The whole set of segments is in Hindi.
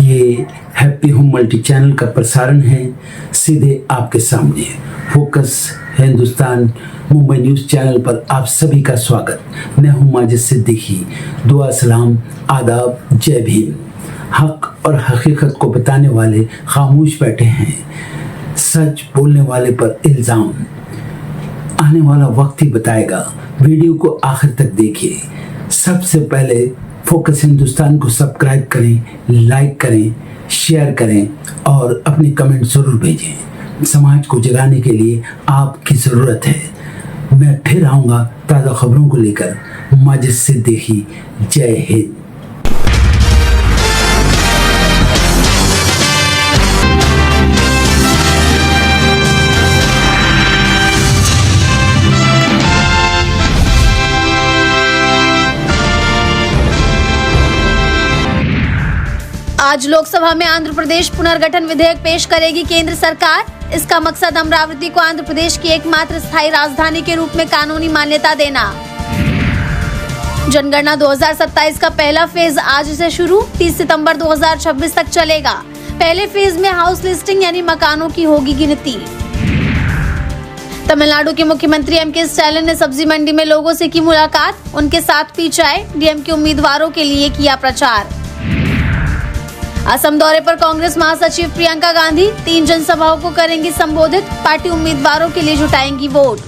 ये हैप्पी होम मल्टी चैनल का प्रसारण है सीधे आपके सामने। Focus Hindustan Mumbai news channel पर आप सभी का स्वागत। मैं हूं माजिद सिद्दीकी। दुआ सलाम आदाब, जय भीम। हक और हकीकत को बताने वाले खामोश बैठे हैं, सच बोलने वाले पर इल्ज़ाम। आने वाला वक्त ही बताएगा। वीडियो को आखिर तक देखिए। सबसे पहले फोकस हिंदुस्तान को सब्सक्राइब करें, लाइक करें, शेयर करें और अपने कमेंट जरूर भेजें। समाज को जगाने के लिए आपकी ज़रूरत है। मैं फिर आऊँगा ताज़ा खबरों को लेकर। माजिद सिद्दीकी, जय हिंद। आज लोकसभा में आंध्र प्रदेश पुनर्गठन विधेयक पेश करेगी केंद्र सरकार। इसका मकसद अमरावती को आंध्र प्रदेश की एकमात्र स्थायी राजधानी के रूप में कानूनी मान्यता देना। जनगणना 2027 का पहला फेज आज से शुरू 30 सितंबर 2026 तक चलेगा। पहले फेज में हाउस लिस्टिंग यानी मकानों की होगी गिनती। तमिलनाडु के मुख्यमंत्री एम.के. स्टालिन ने सब्जी मंडी में लोगों से की मुलाकात, उनके साथ पी चाय, डीएम के उम्मीदवारों के लिए किया प्रचार। असम दौरे पर कांग्रेस महासचिव प्रियंका गांधी 3 जनसभाओं को करेंगी संबोधित। पार्टी उम्मीदवारों के लिए जुटाएंगी वोट।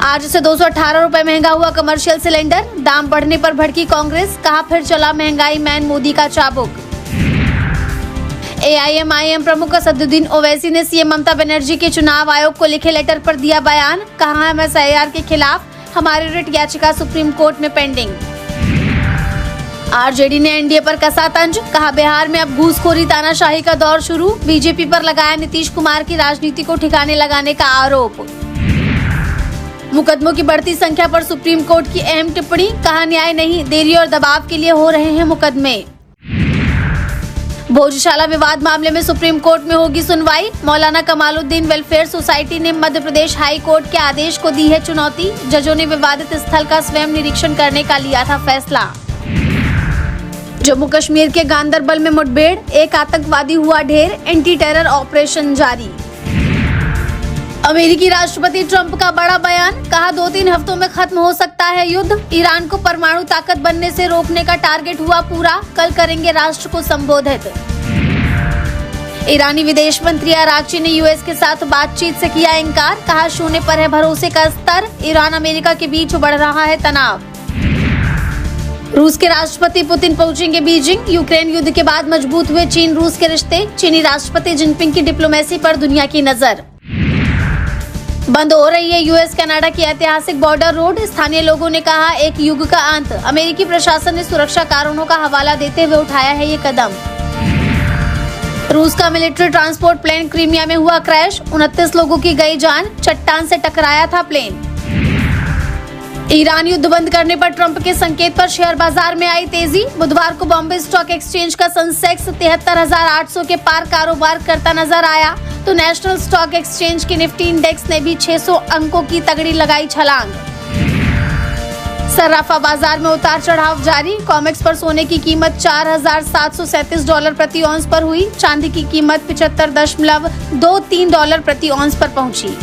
आज से 218 रुपए महंगा हुआ कमर्शियल सिलेंडर। दाम बढ़ने पर भड़की कांग्रेस, कहा फिर चला महंगाई मैन मोदी का चाबुक। एआईएमआईएम प्रमुख असदुद्दीन ओवैसी ने सीएम ममता बनर्जी के चुनाव आयोग को लिखे लेटर पर दिया बयान, कहा एमएसआईआर के खिलाफ हमारी रिट याचिका सुप्रीम कोर्ट में पेंडिंग। आरजेडी ने एनडीए पर कसा तंज, कहा बिहार में अब घूसखोरी तानाशाही का दौर शुरू। बीजेपी पर लगाया नीतीश कुमार की राजनीति को ठिकाने लगाने का आरोप। मुकदमों की बढ़ती संख्या पर सुप्रीम कोर्ट की अहम टिप्पणी, कहा न्याय नहीं, देरी और दबाव के लिए हो रहे हैं मुकदमे। भोजशाला विवाद मामले में सुप्रीम कोर्ट में होगी सुनवाई। मौलाना कमालुद्दीन वेलफेयर सोसाइटी ने मध्य प्रदेश हाई कोर्ट के आदेश को दी है चुनौती। जजों ने विवादित स्थल का स्वयं निरीक्षण करने का लिया था फैसला। जम्मू कश्मीर के गांदरबल में मुठभेड़, एक आतंकवादी हुआ ढेर, एंटी टेरर ऑपरेशन जारी। अमेरिकी राष्ट्रपति ट्रंप का बड़ा बयान, कहा 2-3 हफ्तों में खत्म हो सकता है युद्ध। ईरान को परमाणु ताकत बनने से रोकने का टारगेट हुआ पूरा, कल करेंगे राष्ट्र को संबोधित। ईरानी विदेश मंत्री अरागची ने यूएस के साथ बातचीत से किया इनकार, कहा शून्य पर है भरोसे का स्तर। ईरान अमेरिका के बीच बढ़ रहा है तनाव। रूस के राष्ट्रपति पुतिन पहुंचेंगे बीजिंग। यूक्रेन युद्ध के बाद मजबूत हुए चीन रूस के रिश्ते। चीनी राष्ट्रपति जिनपिंग की डिप्लोमेसी पर दुनिया की नजर। बंद हो रही है यूएस कनाडा की ऐतिहासिक बॉर्डर रोड। स्थानीय लोगों ने कहा एक युग का अंत। अमेरिकी प्रशासन ने सुरक्षा कारणों का हवाला देते हुए उठाया है ये कदम। रूस का मिलिट्री ट्रांसपोर्ट प्लेन क्रीमिया में हुआ क्रैश, 29 लोगों की गई जान। चट्टान से टकराया था प्लेन। ईरान युद्ध बंद करने पर ट्रंप के संकेत पर शेयर बाजार में आई तेजी। बुधवार को बॉम्बे स्टॉक एक्सचेंज का सेंसेक्स 73,800 के पार कारोबार करता नजर आया, तो नेशनल स्टॉक एक्सचेंज के निफ्टी इंडेक्स ने भी 600 अंकों की तगड़ी लगाई छलांग। सर्राफा बाजार में उतार चढ़ाव जारी। कॉमेक्स पर सोने की कीमत $4,737 प्रति औंस पर हुई। चांदी की कीमत $75.23 प्रति औंस पर पहुंची।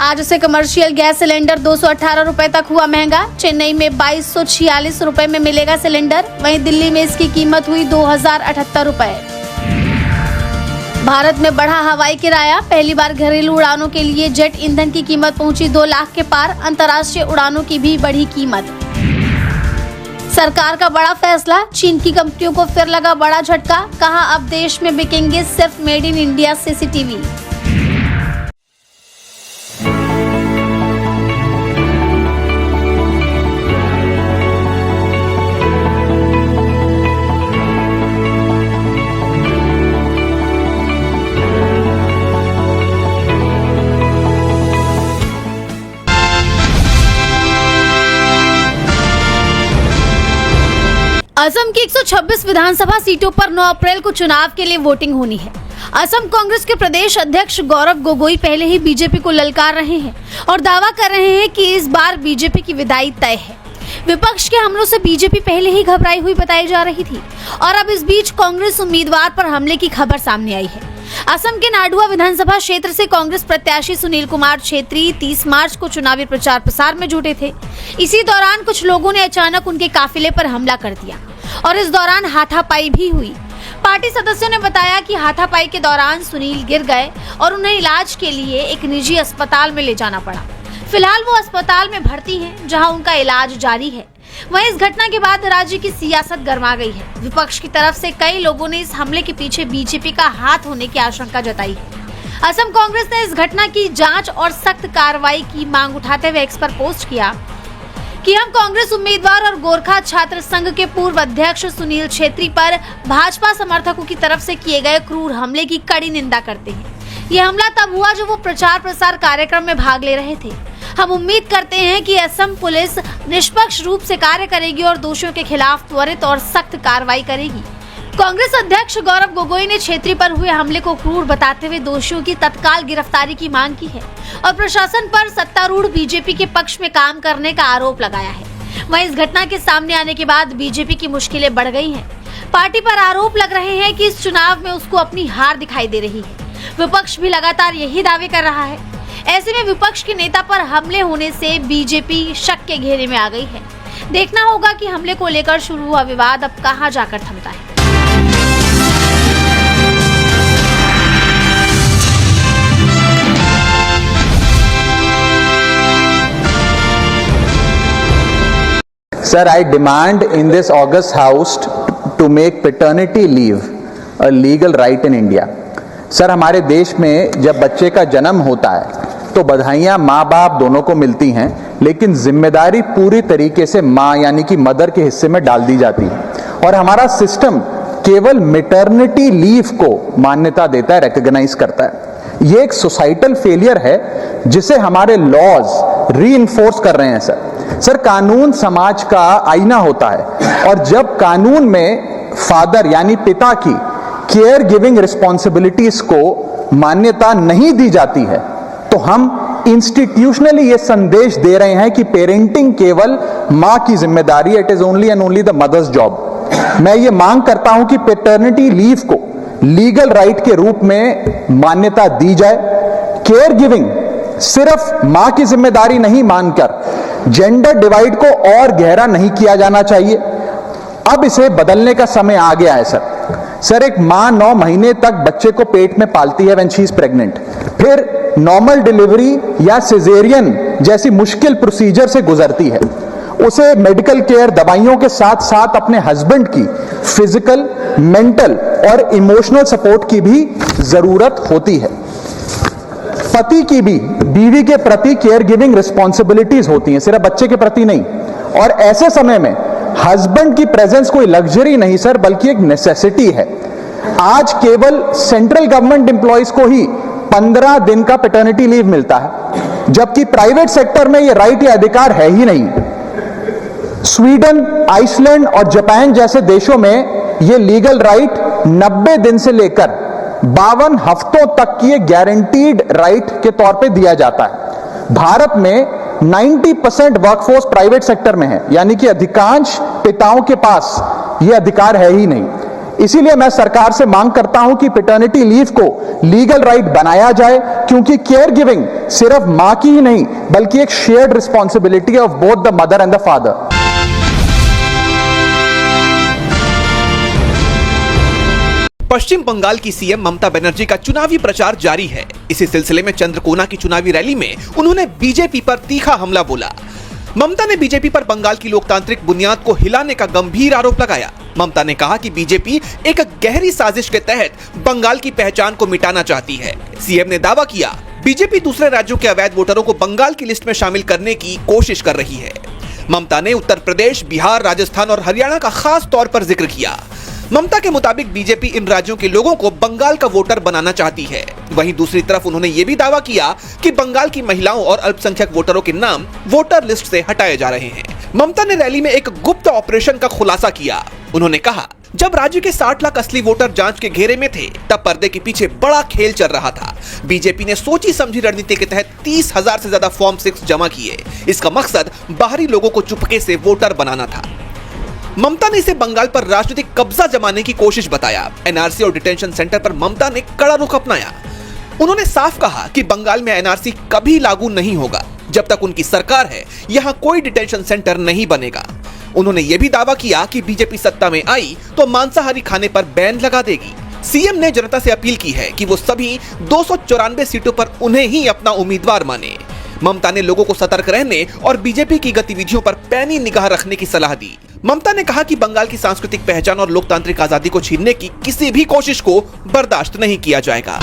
आज से कमर्शियल गैस सिलेंडर 218 रुपए तक हुआ महंगा। चेन्नई में 2246 रुपए में मिलेगा सिलेंडर, वहीं दिल्ली में इसकी कीमत हुई 2078 रुपए। भारत में बढ़ा हवाई किराया। पहली बार घरेलू उड़ानों के लिए जेट ईंधन की कीमत पहुंची 2 लाख के पार। अंतर्राष्ट्रीय उड़ानों की भी बढ़ी कीमत। सरकार का बड़ा फैसला, चीन की कंपनियों को फिर लगा बड़ा झटका, कहा अब देश में बिकेंगे सिर्फ made in India CCTV. Assam की 126 विधानसभा सीटों पर 9 अप्रैल को चुनाव के लिए वोटिंग होनी है। असम कांग्रेस के प्रदेश अध्यक्ष गौरव गोगोई पहले ही बीजेपी को ललकार रहे हैं और दावा कर रहे हैं कि इस बार बीजेपी की विदाई तय है। विपक्ष के हमलों से बीजेपी पहले ही घबराई हुई बताई जा रही थी और अब इस बीच कांग्रेस उम्मीदवार पर हमले की खबर सामने आई है। असम के नाडुआ विधानसभा क्षेत्र से कांग्रेस प्रत्याशी सुनील कुमार छेत्री 30 मार्च को चुनावी प्रचार प्रसार में जुटे थे। इसी दौरान कुछ लोगों ने अचानक उनके काफिले पर हमला कर दिया और इस दौरान हाथापाई भी हुई। पार्टी सदस्यों ने बताया कि हाथापाई के दौरान सुनील गिर गए और उन्हें इलाज के लिए एक निजी अस्पताल में ले जाना पड़ा। फिलहाल वो अस्पताल में भर्ती हैं, जहां उनका इलाज जारी है। वहीं इस घटना के बाद राज्य की सियासत गर्मा गई है। विपक्ष की तरफ से कई लोगों ने इस हमले के पीछे बीजेपी का हाथ होने की आशंका जताई है। असम कांग्रेस ने इस घटना की जांच और सख्त कार्रवाई की मांग उठाते हुए एक्स पर पोस्ट किया कि हम कांग्रेस उम्मीदवार और गोरखा छात्र संघ के पूर्व अध्यक्ष सुनील छेत्री पर भाजपा समर्थकों की तरफ से किए गए क्रूर हमले की कड़ी निंदा करते हैं। यह हमला तब हुआ जब वो प्रचार प्रसार कार्यक्रम में भाग ले रहे थे। हम उम्मीद करते हैं कि असम पुलिस निष्पक्ष रूप से कार्य करेगी और दोषियों के खिलाफ त्वरित और सख्त कार्रवाई करेगी। कांग्रेस अध्यक्ष गौरव गोगोई ने छेत्री पर हुए हमले को क्रूर बताते हुए दोषियों की तत्काल गिरफ्तारी की मांग की है और प्रशासन पर सत्तारूढ़ बीजेपी के पक्ष में काम करने का आरोप लगाया है। वहीं इस घटना के सामने आने के बाद बीजेपी की मुश्किलें बढ़ गई हैं। पार्टी पर आरोप लग रहे हैं कि इस चुनाव में उसको अपनी हार दिखाई दे रही है। विपक्ष भी लगातार यही दावे कर रहा है। ऐसे में विपक्ष के नेता पर हमले होने से बीजेपी शक के घेरे में आ गई है। देखना होगा कि हमले को लेकर शुरू हुआ विवाद अब कहां जाकर थमता है। Sir, I demand in this August House to make paternity leave a legal right in India. Sir, हमारे देश में जब बच्चे का जन्म होता है तो बधाइयाँ माँ बाप दोनों को मिलती हैं, लेकिन जिम्मेदारी पूरी तरीके से माँ यानी कि मदर के हिस्से में डाल दी जाती है और हमारा सिस्टम केवल मैटरनिटी लीव को मान्यता देता है, रिकॉग्नाइज करता है। ये एक सोसाइटल फेलियर है जिसे हमारे लॉज रीइंफोर्स कर रहे हैं। सर, कानून समाज का आईना होता है और जब कानून में फादर यानी पिता की केयर गिविंग रिस्पॉन्सिबिलिटीज को मान्यता नहीं दी जाती है तो हम इंस्टीट्यूशनली ये संदेश दे रहे हैं कि पेरेंटिंग केवल मां की जिम्मेदारी, it is only and only the mother's job. मैं ये मांग करता हूं कि पैटर्निटी लीव को लीगल राइट के रूप में मान्यता दी जाए। केयर गिविंग सिर्फ मां की जिम्मेदारी नहीं मानकर जेंडर डिवाइड को और गहरा नहीं किया जाना चाहिए। अब इसे बदलने का समय आ गया है। सर, एक मां 9 महीने तक बच्चे को पेट में पालती है व्हेन शी इज प्रेग्नेंट, फिर नॉर्मल डिलीवरी या सिजेरियन जैसी मुश्किल प्रोसीजर से गुजरती है। उसे मेडिकल केयर, दवाइयों के साथ साथ अपने हस्बैंड की फिजिकल, मेंटल और इमोशनल सपोर्ट की भी जरूरत होती है। पति की भी बीवी के प्रति केयर गिविंग रिस्पॉन्सिबिलिटीज होती हैं, सिर्फ बच्चे के प्रति नहीं। और ऐसे समय में हस्बैंड की प्रेजेंस कोई लग्जरी नहीं सर, बल्कि एक नेसेसिटी है। आज केवल सेंट्रल गवर्नमेंट एम्प्लॉइज को ही 15 दिन का पैटर्निटी लीव मिलता है, जबकि प्राइवेट सेक्टर में यह राइट या अधिकार है ही नहीं। स्वीडन, आइसलैंड और जापान जैसे देशों में यह लीगल राइट 90 दिन से लेकर 52 हफ्तों तक की एक गारंटीड राइट के तौर पे दिया जाता है। भारत में 90% वर्कफोर्स प्राइवेट सेक्टर में है, यानी कि अधिकांश पिताओं के पास यह अधिकार है ही नहीं। इसीलिए मैं सरकार से मांग करता हूं कि पैटर्निटी लीव को लीगल राइट बनाया जाए, क्योंकि केयर गिविंग सिर्फ मां की ही नहीं बल्कि एक shared responsibility of both the mother and the father. Paschim Bangal की सीएम ममता बनर्जी का चुनावी प्रचार जारी है। इसी सिलसिले में चंद्रकोना की चुनावी रैली में उन्होंने बीजेपी पर तीखा हमला बोला। ममता ने बीजेपी पर बंगाल की लोकतांत्रिक बुनियाद को हिलाने का गंभीर आरोप लगाया। ममता ने कहा कि बीजेपी एक गहरी साजिश के तहत बंगाल की पहचान को मिटाना चाहती है। सीएम ने दावा किया, बीजेपी दूसरे राज्यों के अवैध वोटरों को बंगाल की लिस्ट में शामिल करने की कोशिश कर रही है। ममता ने उत्तर प्रदेश, बिहार, राजस्थान और हरियाणा का खास तौर पर जिक्र किया। ममता के मुताबिक बीजेपी इन राज्यों के लोगों को बंगाल का वोटर बनाना चाहती है। वहीं दूसरी तरफ उन्होंने ये भी दावा किया कि बंगाल की महिलाओं और अल्पसंख्यक वोटरों के नाम वोटर लिस्ट से हटाए जा रहे हैं। ममता ने रैली में एक गुप्त ऑपरेशन का खुलासा किया। उन्होंने कहा, जब राज्य के 60 लाख असली वोटर जांच के घेरे में थे, तब पर्दे के पीछे बड़ा खेल चल रहा था। बीजेपी ने सोची समझी रणनीति के तहत 30,000 से ज्यादा फॉर्म 6 जमा किए। इसका मकसद बाहरी लोगों को चुपके से वोटर बनाना था। ममता ने इसे बंगाल पर राजनीतिक कब्जा जमाने की कोशिश बताया। एनआरसी और डिटेंशन सेंटर पर ममता ने कड़ा रुख अपनाया। उन्होंने साफ कहा कि बंगाल में एनआरसी कभी लागू नहीं होगा। जब तक उनकी सरकार है, यहां कोई डिटेंशन सेंटर नहीं बनेगा। उन्होंने यह भी दावा किया कि बीजेपी सत्ता में आई तो मांसाहारी खाने पर बैन लगा देगी। सीएम ने जनता से अपील की है कि वो सभी 294 सीटों पर उन्हें ही अपना उम्मीदवार माने। ममता ने लोगों को सतर्क रहने और बीजेपी की गतिविधियों पर पैनी निगाह रखने की सलाह दी। ममता ने कहा कि बंगाल की सांस्कृतिक पहचान और लोकतांत्रिक आजादी को छीनने की किसी भी कोशिश को बर्दाश्त नहीं किया जाएगा।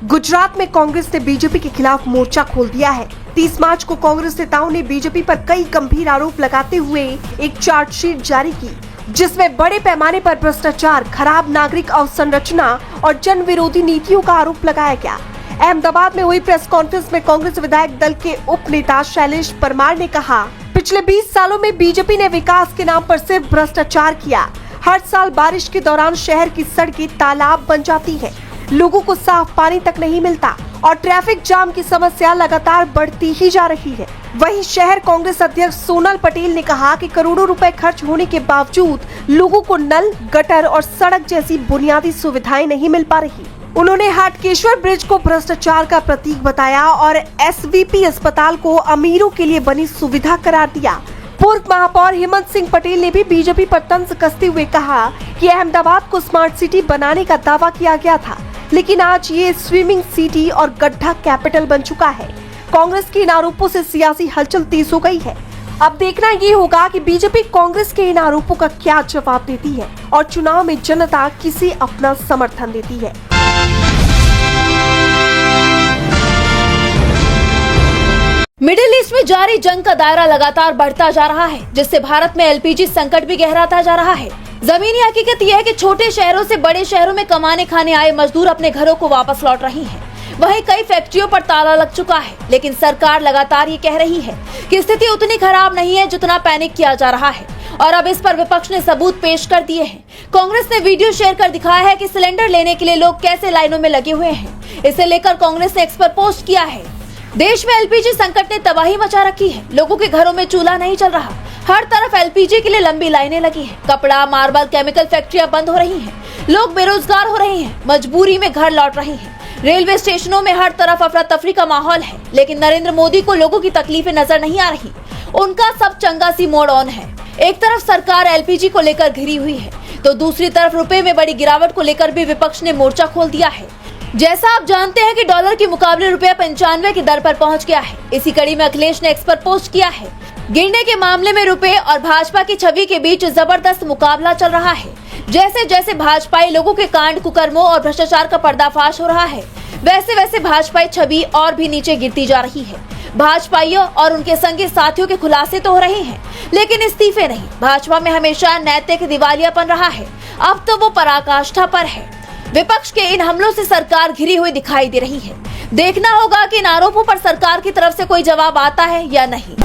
गुजरात में कांग्रेस ने बीजेपी के खिलाफ मोर्चा खोल दिया है। 30 मार्च को कांग्रेस नेताओं ने बीजेपी पर कई गंभीर आरोप लगाते हुए एक चार्जशीट जारी की, जिसमें बड़े पैमाने पर भ्रष्टाचार, खराब नागरिक अवसंरचना और जन विरोधी नीतियों का आरोप लगाया गया। अहमदाबाद में हुई प्रेस कॉन्फ्रेंस में कांग्रेस विधायक दल के उप नेता शैलेश परमार ने कहा, पिछले 20 सालों में बीजेपी ने विकास के नाम पर सिर्फ भ्रष्टाचार किया। हर साल बारिश के दौरान शहर की सड़कें तालाब बन जाती है, लोगों को साफ पानी तक नहीं मिलता और ट्रैफिक जाम की समस्या लगातार बढ़ती ही जा रही है। वहीं शहर कांग्रेस अध्यक्ष सोनल पटेल ने कहा कि करोड़ों रुपए खर्च होने के बावजूद लोगों को नल, गटर और सड़क जैसी बुनियादी सुविधाएं नहीं मिल पा रही। उन्होंने हाटकेश्वर ब्रिज को भ्रष्टाचार का प्रतीक बताया और एसवीपी अस्पताल को अमीरों के लिए बनी सुविधा करार दिया। पूर्व महापौर हेमंत सिंह पटेल ने भी बीजेपी पर तंज कसते हुए कहा कि अहमदाबाद को स्मार्ट सिटी बनाने का दावा किया गया था, लेकिन आज ये स्विमिंग सिटी और गड्ढा कैपिटल बन चुका है। कांग्रेस के इन आरोपों से सियासी हलचल तेज हो गई है। अब देखना ये होगा कि बीजेपी कांग्रेस के इन आरोपों का क्या जवाब देती है और चुनाव में जनता किसे अपना समर्थन देती है। मिडिल ईस्ट में जारी जंग का दायरा लगातार बढ़ता जा रहा है, जिससे भारत में एलपीजी संकट भी गहराता जा रहा है। जमीनी हकीकत यह है कि छोटे शहरों से बड़े शहरों में कमाने खाने आए मजदूर अपने घरों को वापस लौट रही हैं। वहीं कई फैक्ट्रियों पर ताला लग चुका है, लेकिन सरकार लगातार ये कह रही है कि स्थिति उतनी खराब नहीं है जितना पैनिक किया जा रहा है। और अब इस पर विपक्ष ने सबूत पेश कर दिए हैं। कांग्रेस ने वीडियो शेयर कर दिखाया है कि सिलेंडर लेने के लिए लोग कैसे लाइनों में लगे हुए हैं। इसे लेकर कांग्रेस ने एक्स पर पोस्ट किया है। देश में एलपीजी संकट ने तबाही मचा रखी है। लोगों के घरों में चूल्हा नहीं चल रहा, हर तरफ एलपीजी के लिए लंबी लाइनें लगी हैं। कपड़ा, मार्बल, केमिकल फैक्ट्रियां बंद हो रही हैं। लोग बेरोजगार हो रहे हैं, मजबूरी में घर लौट रहे हैं। रेलवे स्टेशनों में हर तरफ अफरा तफरी का माहौल है, लेकिन नरेंद्र मोदी को लोगों की तकलीफें नजर नहीं आ रही। उनका सब चंगा सी मोड ऑन है। एक तरफ सरकार एलपीजी को लेकर घिरी हुई है, तो दूसरी तरफ रुपए में बड़ी गिरावट को लेकर भी विपक्ष ने मोर्चा खोल दिया है। जैसा आप जानते हैं कि डॉलर के मुकाबले रुपया 95 की दर पर पहुंच गया है। इसी कड़ी में अखिलेश ने एक्स पर पोस्ट किया है। गिरने के मामले में रुपए और भाजपा की छवि के बीच जबरदस्त मुकाबला चल रहा है। जैसे जैसे भाजपाई लोगों के कांड कुकर्मों और भ्रष्टाचार का पर्दाफाश हो रहा है, वैसे वैसे भाजपाई छवि और भी नीचे गिरती जा रही है। भाजपाइयों और उनके संगी साथियों के खुलासे तो हो रहे हैं, लेकिन इस्तीफे नहीं। भाजपा में हमेशा नैतिक दिवालियापन रहा है, अब तो वो पराकाष्ठा पर है। विपक्ष के इन हमलों से सरकार घिरी हुई दिखाई दे रही है। देखना होगा कि इन आरोपों पर सरकार की तरफ से कोई जवाब आता है या नहीं।